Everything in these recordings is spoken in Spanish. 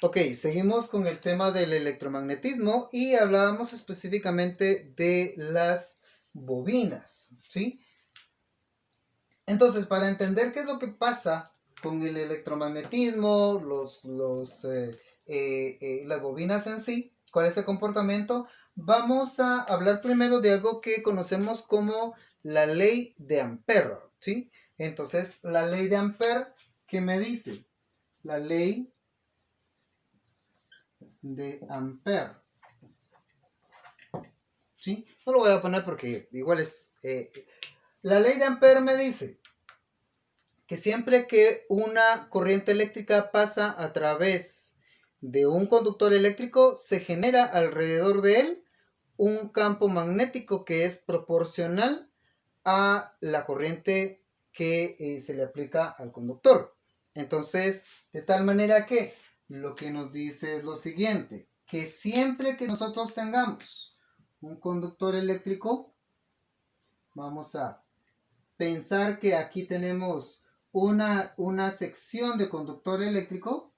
Ok, seguimos con el tema del electromagnetismo y hablábamos específicamente de las bobinas, ¿sí? Entonces, para entender qué es lo que pasa con el electromagnetismo, las bobinas en sí, cuál es el comportamiento, vamos a hablar primero de algo que conocemos como la ley de Ampère, ¿sí? Entonces, la ley de Ampère, ¿qué me dice? La ley de Ampère, ¿sí? No lo voy a poner porque igual es... la ley de Ampère me dice que siempre que una corriente eléctrica pasa a través de un conductor eléctrico, se genera alrededor de él un campo magnético que es proporcional a la corriente que se le aplica al conductor. Entonces, de tal manera que lo que nos dice es lo siguiente, que siempre que nosotros tengamos un conductor eléctrico, vamos a pensar que aquí tenemos una sección de conductor eléctrico,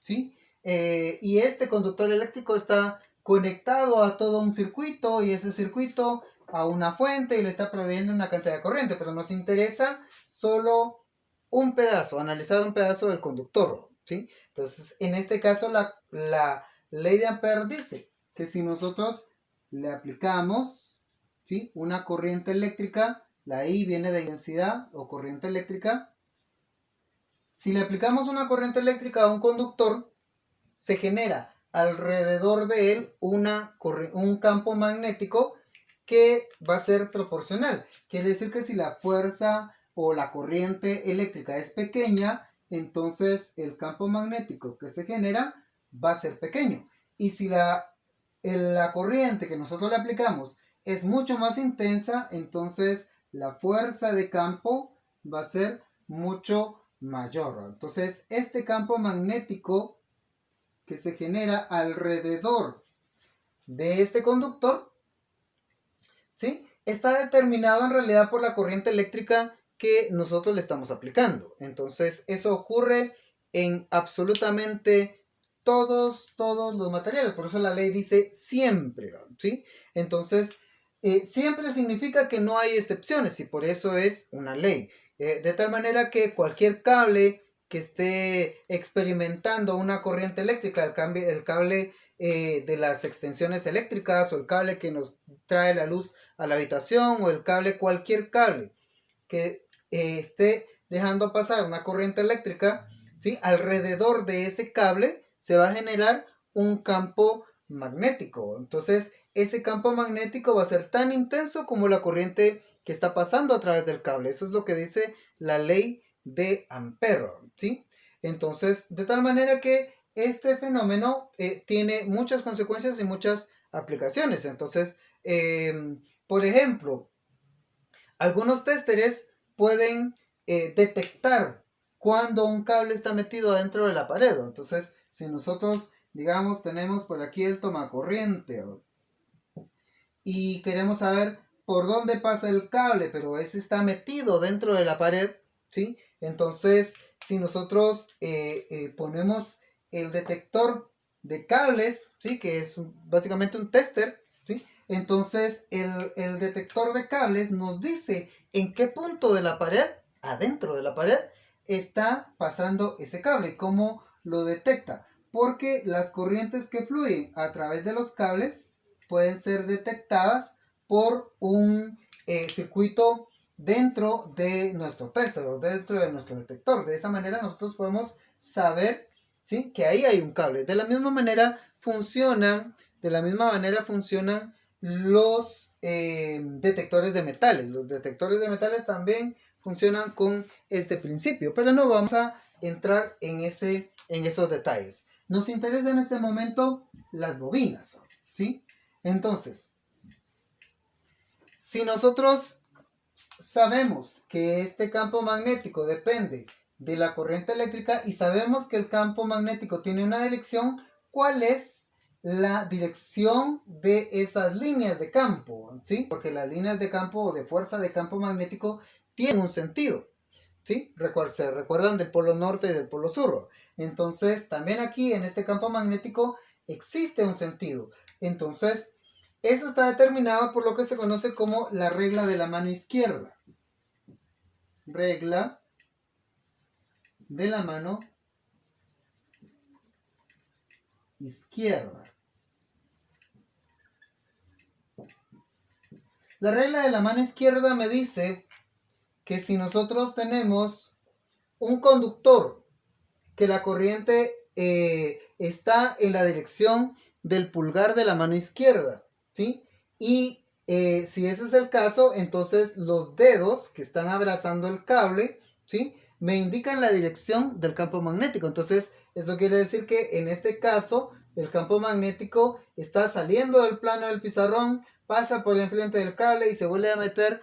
¿sí? Y este conductor eléctrico está conectado a todo un circuito y ese circuito a una fuente y le está proveyendo una cantidad de corriente, pero nos interesa solo un pedazo, analizar un pedazo del conductor, ¿sí? Entonces, en este caso, la ley de Ampère dice que si nosotros le aplicamos, ¿sí?, una corriente eléctrica, la I viene de densidad o corriente eléctrica, si le aplicamos una corriente eléctrica a un conductor, se genera alrededor de él un campo magnético que va a ser proporcional. Quiere decir que si la fuerza o la corriente eléctrica es pequeña, entonces el campo magnético que se genera va a ser pequeño. Y si la corriente que nosotros le aplicamos es mucho más intensa, entonces la fuerza de campo va a ser mucho mayor. Entonces este campo magnético que se genera alrededor de este conductor, ¿sí?, está determinado en realidad por la corriente eléctrica que nosotros le estamos aplicando. Entonces, eso ocurre en absolutamente todos los materiales. Por eso la ley dice siempre, ¿sí? Entonces, siempre significa que no hay excepciones y por eso es una ley. De tal manera que cualquier cable que esté experimentando una corriente eléctrica, el cable de las extensiones eléctricas o el cable que nos trae la luz a la habitación o el cable, cualquier cable que esté dejando pasar una corriente eléctrica, ¿sí?, alrededor de ese cable se va a generar un campo magnético. Entonces, ese campo magnético va a ser tan intenso como la corriente que está pasando a través del cable. Eso es lo que dice la ley de Ampère, ¿sí? Entonces, de tal manera que este fenómeno tiene muchas consecuencias y muchas aplicaciones. Entonces, por ejemplo, algunos testeres pueden detectar cuando un cable está metido dentro de la pared. Entonces, si nosotros, digamos, tenemos por aquí el tomacorriente y queremos saber por dónde pasa el cable, pero ese está metido dentro de la pared, ¿sí? Entonces, si nosotros ponemos el detector de cables, ¿sí?, que es básicamente un tester, ¿sí?, entonces el detector de cables nos dice en qué punto de la pared, adentro de la pared, está pasando ese cable. ¿Cómo lo detecta? Porque las corrientes que fluyen a través de los cables pueden ser detectadas por un circuito dentro de nuestro tester o dentro de nuestro detector. De esa manera nosotros podemos saber, ¿sí?, que ahí hay un cable. De la misma manera funcionan los detectores de metales. Los detectores de metales también funcionan con este principio, pero no vamos a entrar en esos detalles. Nos interesa en este momento las bobinas, ¿sí? Entonces, si nosotros sabemos que este campo magnético depende de la corriente eléctrica y sabemos que el campo magnético tiene una dirección, ¿cuál es la dirección de esas líneas de campo? ¿Sí? Porque las líneas de campo o de fuerza de campo magnético tienen un sentido. ¿sí? Se recuerdan del polo norte y del polo sur. Entonces, también aquí en este campo magnético existe un sentido. Entonces, eso está determinado por lo que se conoce como la regla de la mano izquierda. Regla de la mano izquierda. La regla de la mano izquierda me dice que si nosotros tenemos un conductor que la corriente está en la dirección del pulgar de la mano izquierda, ¿sí? Y si ese es el caso, entonces los dedos que están abrazando el cable, ¿sí? Me indican la dirección del campo magnético. Entonces, eso quiere decir que en este caso, el campo magnético está saliendo del plano del pizarrón, pasa por enfrente del cable y se vuelve a meter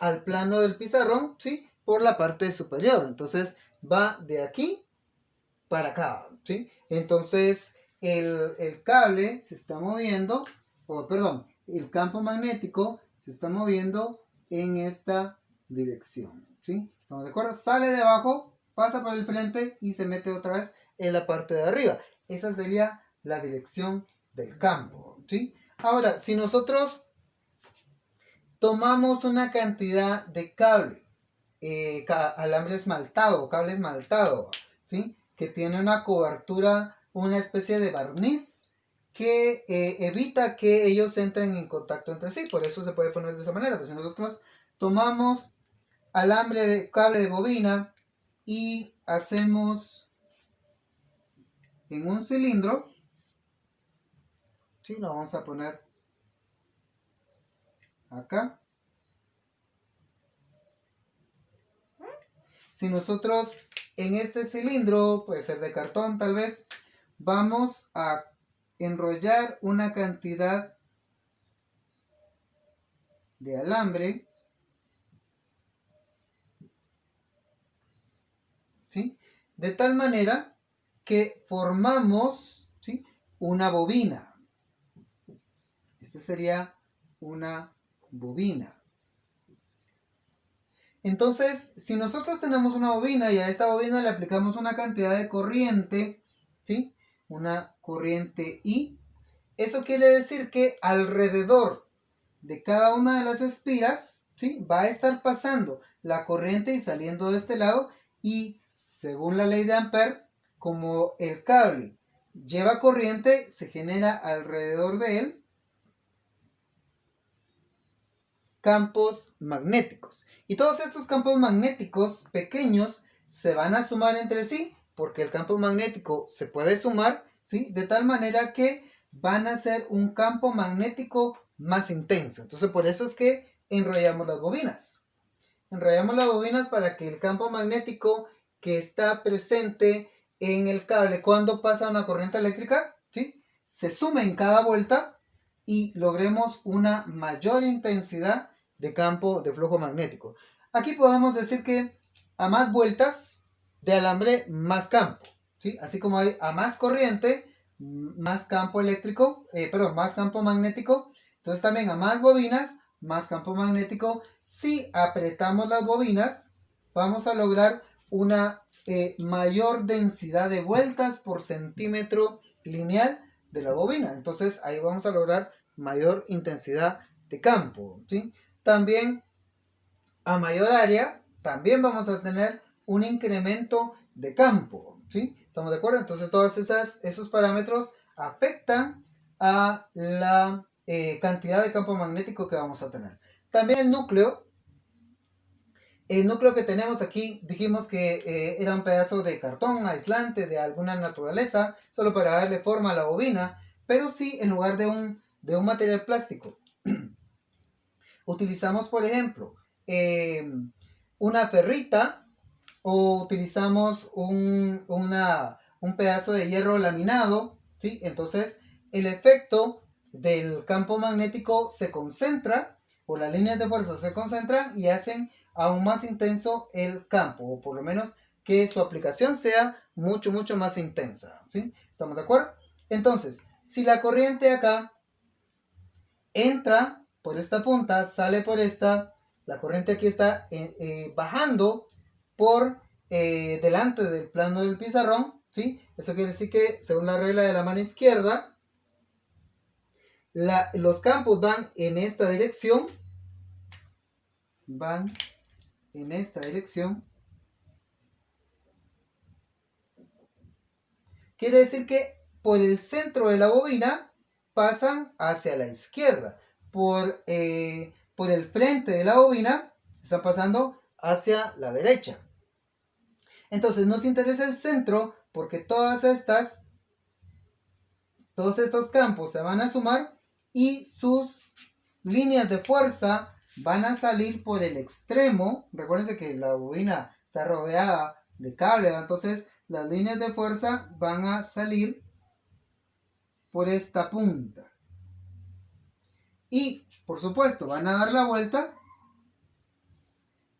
al plano del pizarrón, ¿sí? Por la parte superior. Entonces, va de aquí para acá, ¿sí? Entonces, el cable se está moviendo, o perdón, el campo magnético se está moviendo en esta dirección, ¿sí? ¿Estamos de acuerdo? Sale de abajo, pasa por el frente y se mete otra vez en la parte de arriba. Esa sería la dirección del campo, ¿sí? Ahora, si nosotros tomamos una cantidad de cable, alambre esmaltado, cable esmaltado, ¿sí? Que tiene una cobertura, una especie de barniz que evita que ellos entren en contacto entre sí. Por eso se puede poner de esa manera. Pues si nosotros tomamos alambre de cable de bobina y hacemos en un cilindro, ¿sí? Lo vamos a poner acá. Si nosotros en este cilindro, puede ser de cartón tal vez, vamos a enrollar una cantidad de alambre, ¿sí? De tal manera que formamos, ¿sí? Una bobina. Esta sería una bobina. Entonces, si nosotros tenemos una bobina y a esta bobina le aplicamos una cantidad de corriente, ¿sí? Una corriente I, eso quiere decir que alrededor de cada una de las espiras, ¿sí? Va a estar pasando la corriente y saliendo de este lado, y según la ley de Ampère, como el cable lleva corriente, se genera alrededor de él campos magnéticos. Y todos estos campos magnéticos pequeños se van a sumar entre sí, porque el campo magnético se puede sumar, ¿sí? De tal manera que van a ser un campo magnético más intenso. Entonces, por eso es que enrollamos las bobinas. Enrollamos las bobinas para que el campo magnético que está presente en el cable cuando pasa una corriente eléctrica, ¿sí? Se sume en cada vuelta y logremos una mayor intensidad de campo de flujo magnético. Aquí podemos decir que a más vueltas de alambre, más campo, ¿sí? Así como hay a más corriente, más campo eléctrico, más campo magnético. Entonces también a más bobinas, más campo magnético. Si apretamos las bobinas, vamos a lograr una mayor densidad de vueltas por centímetro lineal de la bobina. Entonces ahí vamos a lograr mayor intensidad de campo, ¿sí? También a mayor área, también vamos a tener un incremento de campo, ¿sí? ¿Estamos de acuerdo? Entonces todos esos parámetros afectan a la cantidad de campo magnético que vamos a tener. También el núcleo que tenemos aquí, dijimos que era un pedazo de cartón aislante de alguna naturaleza, solo para darle forma a la bobina, pero sí en lugar de un material plástico. Utilizamos, por ejemplo, una ferrita, o utilizamos un pedazo de hierro laminado, ¿sí? Entonces, el efecto del campo magnético se concentra, o las líneas de fuerza se concentran y hacen aún más intenso el campo, o por lo menos que su aplicación sea mucho, mucho más intensa, ¿sí? ¿Estamos de acuerdo? Entonces, si la corriente acá entra por esta punta, sale por esta, La corriente aquí está bajando por delante del plano del pizarrón, ¿sí? Eso quiere decir que, según la regla de la mano izquierda, los campos van en esta dirección, Quiere decir que por el centro de la bobina pasan hacia la izquierda. Por el frente de la bobina están pasando hacia la derecha. Entonces nos interesa el centro porque todos estos campos se van a sumar y sus líneas de fuerza van a salir por el extremo. Recuérdense que la bobina está rodeada de cable, entonces las líneas de fuerza van a salir por esta punta. Y, por supuesto, van a dar la vuelta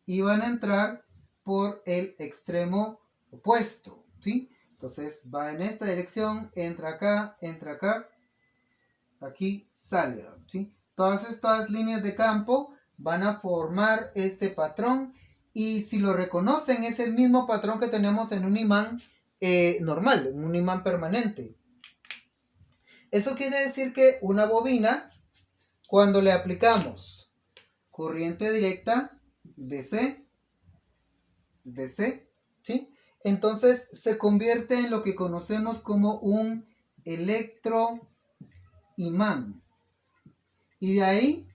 y van a entrar por el extremo opuesto, ¿sí? Entonces va en esta dirección, entra acá, aquí sale, ¿sí? Todas estas líneas de campo van a formar este patrón y si lo reconocen es el mismo patrón que tenemos en un imán normal, en un imán permanente. Eso quiere decir que una bobina, cuando le aplicamos corriente directa DC, ¿sí? Entonces se convierte en lo que conocemos como un electroimán. Y de ahí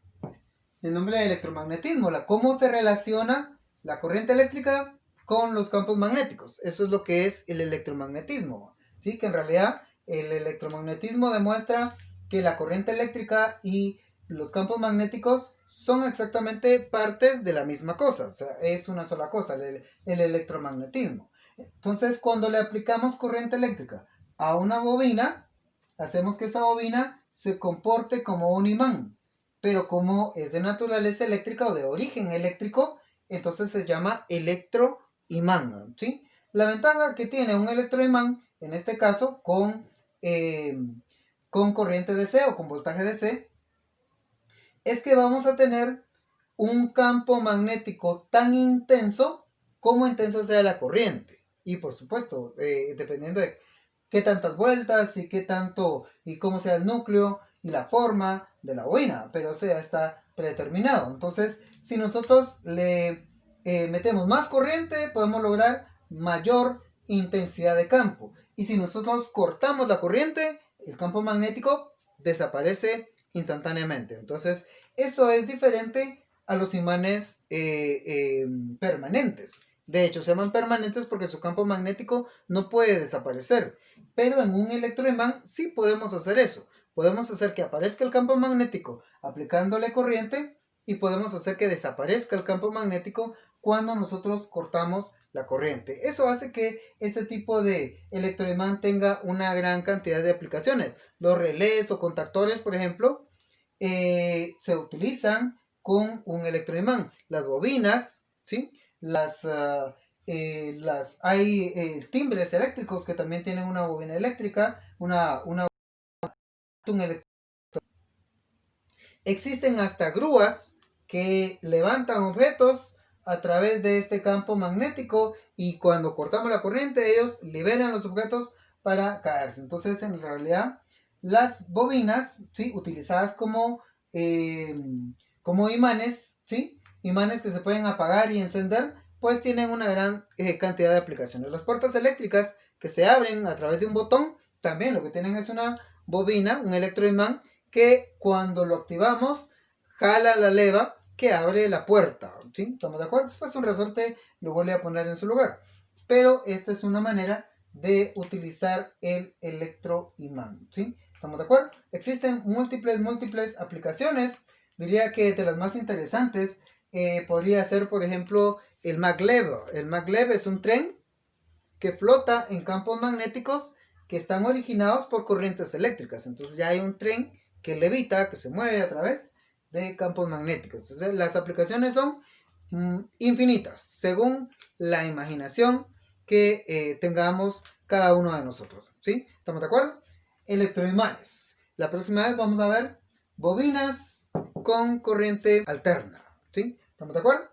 el nombre de electromagnetismo, cómo se relaciona la corriente eléctrica con los campos magnéticos. Eso es lo que es el electromagnetismo, ¿sí? Que en realidad el electromagnetismo demuestra que la corriente eléctrica y los campos magnéticos son exactamente partes de la misma cosa, o sea, es una sola cosa, el electromagnetismo. Entonces, cuando le aplicamos corriente eléctrica a una bobina, hacemos que esa bobina se comporte como un imán, pero como es de naturaleza eléctrica o de origen eléctrico, entonces se llama electroimán, ¿sí? La ventaja que tiene un electroimán, en este caso con corriente DC o con voltaje DC, es que vamos a tener un campo magnético tan intenso como intensa sea la corriente. Y por supuesto, dependiendo de qué tantas vueltas y qué tanto y cómo sea el núcleo y la forma de la bobina, pero eso ya está predeterminado. Entonces, si nosotros le metemos más corriente, podemos lograr mayor intensidad de campo. Y si nosotros cortamos la corriente, el campo magnético desaparece instantáneamente. Entonces, eso es diferente a los imanes permanentes. De hecho, se llaman permanentes porque su campo magnético no puede desaparecer. Pero en un electroimán sí podemos hacer eso. Podemos hacer que aparezca el campo magnético aplicándole corriente y podemos hacer que desaparezca el campo magnético cuando nosotros cortamos la corriente. Eso hace que este tipo de electroimán tenga una gran cantidad de aplicaciones. Los relés o contactores, por ejemplo, se utilizan con un electroimán. Las bobinas, ¿sí? Hay timbres eléctricos que también tienen una bobina eléctrica, un Existen hasta grúas que levantan objetos a través de este campo magnético y cuando cortamos la corriente ellos liberan los objetos para caerse. Entonces, en realidad, las bobinas, ¿sí? Utilizadas como imanes, ¿sí? Imanes que se pueden apagar y encender, pues tienen una gran cantidad de aplicaciones. Las puertas eléctricas que se abren a través de un botón, también lo que tienen es una bobina, un electroimán, que cuando lo activamos, jala la leva que abre la puerta, ¿sí? ¿Estamos de acuerdo? Después un resorte lo vuelve a poner en su lugar. Pero esta es una manera de utilizar el electroimán, ¿sí? ¿Estamos de acuerdo? Existen múltiples aplicaciones. Diría que de las más interesantes podría ser, por ejemplo, el maglev. El maglev es un tren que flota en campos magnéticos que están originados por corrientes eléctricas. Entonces ya hay un tren que levita, que se mueve a través de campos magnéticos. Entonces, las aplicaciones son infinitas, según la imaginación que tengamos cada uno de nosotros, ¿sí? ¿Estamos de acuerdo? Electroimanes. La próxima vez vamos a ver bobinas con corriente alterna, ¿sí? ¿Estamos de acuerdo?